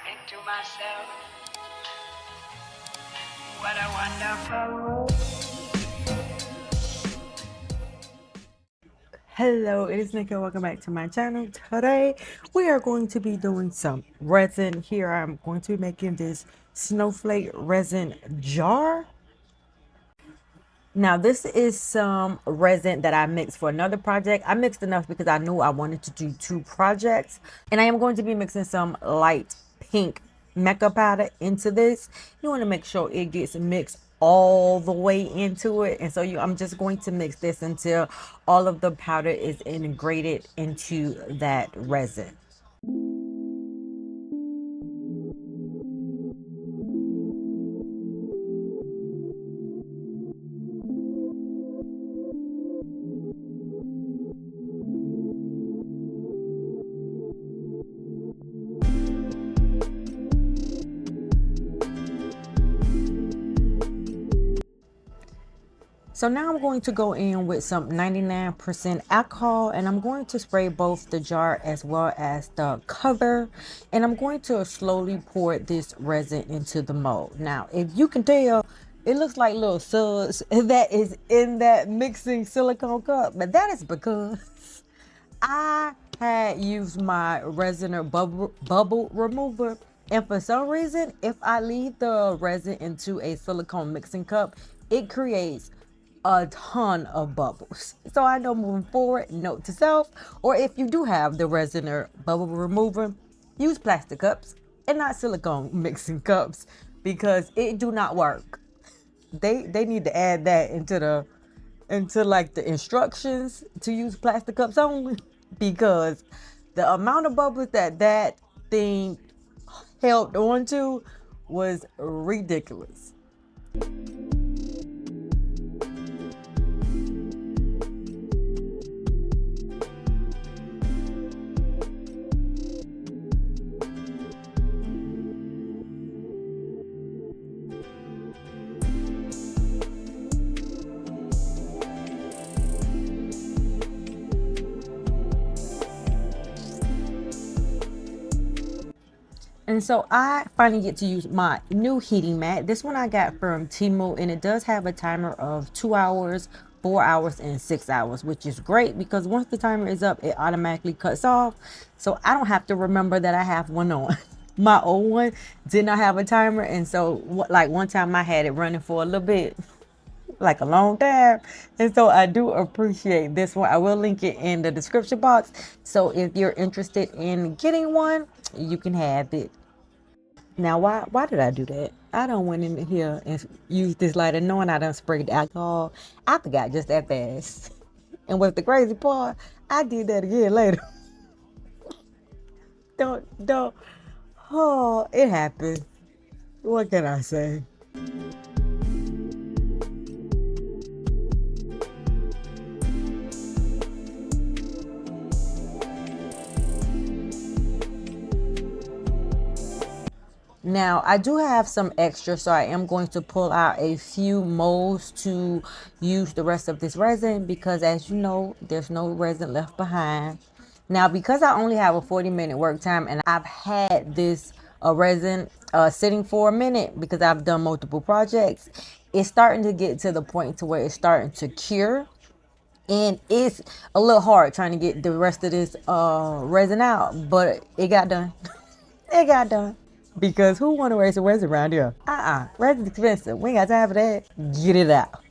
think to myself, what a wonderful world. Hello, it is Nikkie. Welcome back to my channel. Today we are going to be doing some resin. Here I'm going to be making this snowflake resin jar. Now this is some resin that I mixed for another project. I mixed enough because I knew I wanted to do 2 projects, and I am going to be mixing some light pink mica powder into this. You want to make sure it gets mixed all the way into it, and so I'm just going to mix this until all of the powder is integrated into that resin. So now I'm going to go in with some 99% alcohol, and I'm going to spray both the jar as well as the cover, and I'm going to slowly pour this resin into the mold. Now, if you can tell, it looks like little suds that is in that mixing silicone cup, but that is because I had used my Resiner bubble remover, and for some reason, if I leave the resin into a silicone mixing cup, it creates a ton of bubbles. So I know moving forward, note to self, or if you do have the Resiner bubble remover, use plastic cups and not silicone mixing cups, because it do not work. They need to add that into like the instructions to use plastic cups only, because the amount of bubbles that thing held onto was ridiculous. And so I finally get to use my new heating mat. This one I got from TEMU, and it does have a timer of 2 hours, 4 hours, and 6 hours, which is great because once the timer is up, it automatically cuts off. So I don't have to remember that I have one on. My old one did not have a timer, and so like one time I had it running for a little bit, like a long time, and so I do appreciate this one. I will link it in the description box, so if you're interested in getting one, you can have it. Now, why did I do that? I done went in here and used this lighter knowing I done sprayed alcohol. I forgot just that fast. And what's the crazy part? I did that again later. Don't. Oh, it happens. What can I say? Now, I do have some extra, so I am going to pull out a few molds to use the rest of this resin, because as you know, there's no resin left behind. Now, because I only have a 40-minute work time and I've had this resin sitting for a minute because I've done multiple projects, it's starting to get to the point to where it's starting to cure. And it's a little hard trying to get the rest of this resin out, but it got done. It got done. Because who want to waste a resin around here? Resin's expensive. We ain't got time for that. Get it out.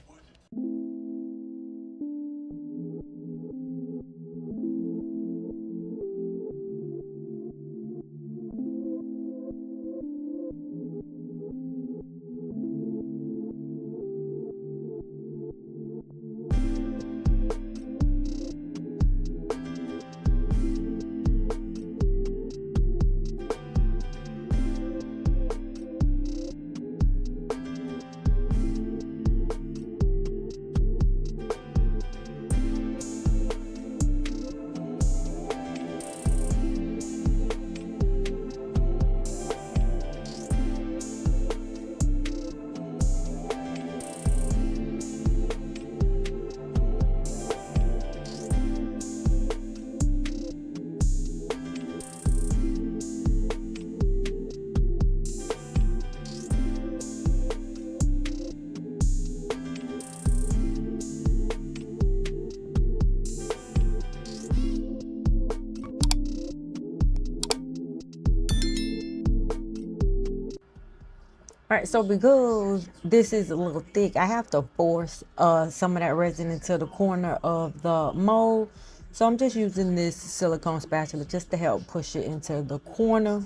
All right, so because this is a little thick, I have to force some of that resin into the corner of the mold. So I'm just using this silicone spatula just to help push it into the corner.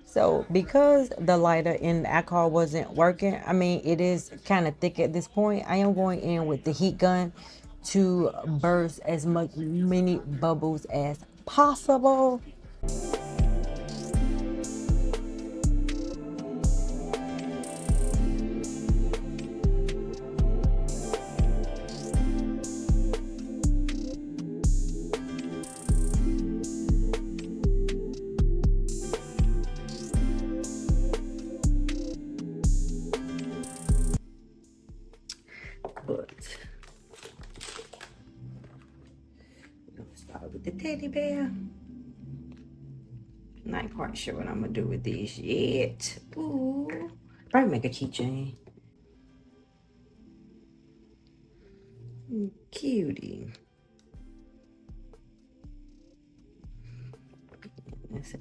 So because the lighter in the alcohol wasn't working, I mean, it is kind of thick at this point, I am going in with the heat gun to burst as many bubbles as possible. But we're gonna start with the teddy bear. Not quite sure what I'm gonna do with these yet. Ooh, probably make a keychain. Cutie.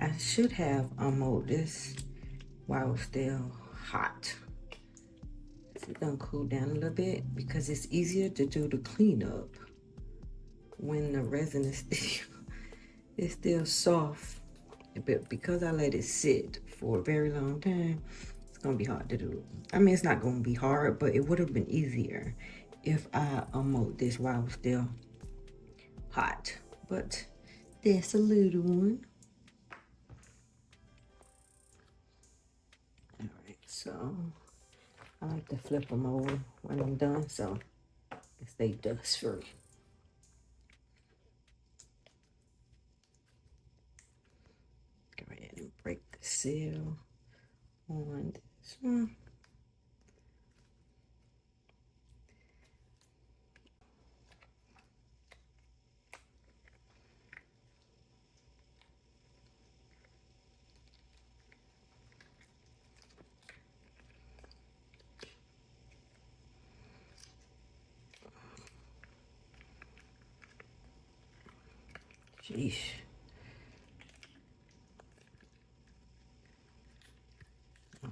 I should have unmolded this while it's still hot. It's gonna cool down a little bit because it's easier to do the cleanup when the resin is it's still soft. But because I let it sit for a very long time, it's gonna be hard to do. I mean, it's not gonna be hard, but it would have been easier if I unmolded this while it was still hot. But that's a little one. All right, so I like to flip them over when I'm done so it stays dust free. Go ahead and break the seal on this one. Sheesh. Okay.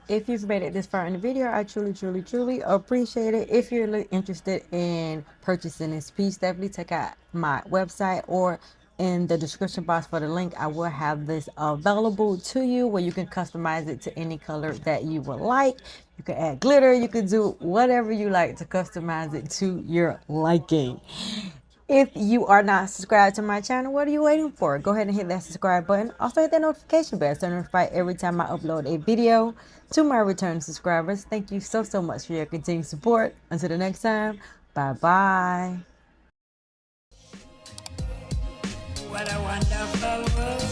If you've made it this far in the video, I truly appreciate it. If you're interested in purchasing this piece, definitely check out my website, or in the description box for the link, I will have this available to you where you can customize it to any color that you would like. You can add glitter, you can do whatever you like to customize it to your liking. If you are not subscribed to my channel, what are you waiting for? Go ahead and hit that subscribe button. Also hit that notification bell so notified every time I upload a video. To my return subscribers, thank you so much for your continued support. Until the next time, bye-bye. What a wonderful world.